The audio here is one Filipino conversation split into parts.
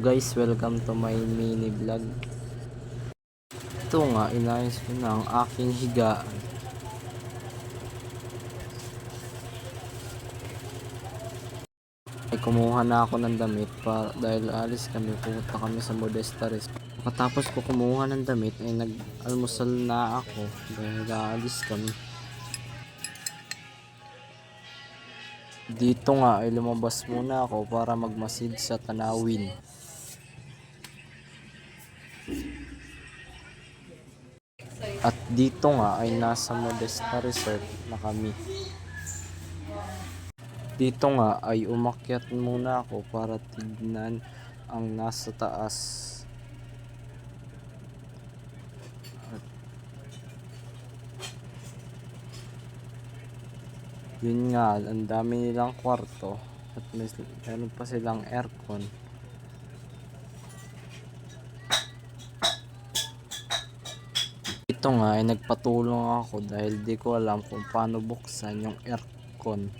Guys, welcome to my mini vlog. Ito nga, inayos ko na ang aking higaan. Ay kumuha na ako ng damit dahil alis kami, pupunta kami sa Modesta Rest. Pagkatapos ko kumuha ng damit ay nag-almusal na ako dahil aalis kami. Dito nga ay lumabas muna ako para magmasid sa tanawin. At dito nga ay nasa Modesta Resort na kami. Dito nga ay umakyat muna ako para tignan ang nasa taas. At yun nga, ang dami nilang kwarto at meron pa silang aircon. Ito nga ay nagpatulong ako dahil di ko alam kung paano buksan yung aircon.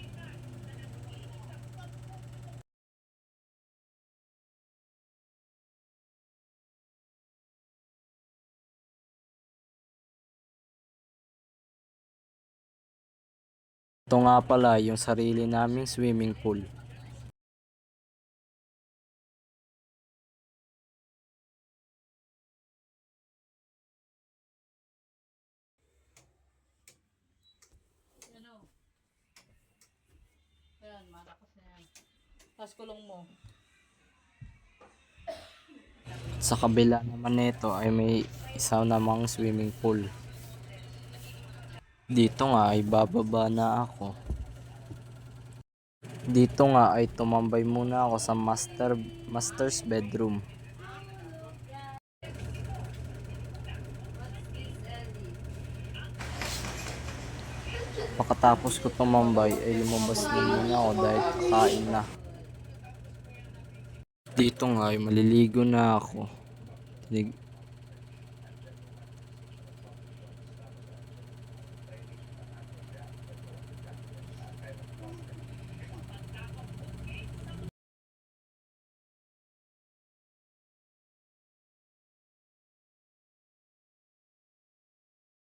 Ito nga pala yung sarili naming swimming pool. Ayan, malakas na yan. Tapos kulong mo. Sa kabila naman nito ay may isa namang swimming pool. Dito nga ay bababa na ako. Dito nga ay tumambay muna ako sa master's bedroom. Pagkatapos ko tumambay ay lumabas din muna ako dahil kakain na. Dito nga ay maliligo na ako.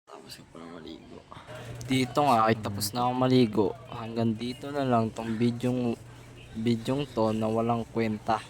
Tapos ko na maligo. Dito nga ay tapos na ako maligo. Hanggang dito na lang tong bidyong to na walang kwenta.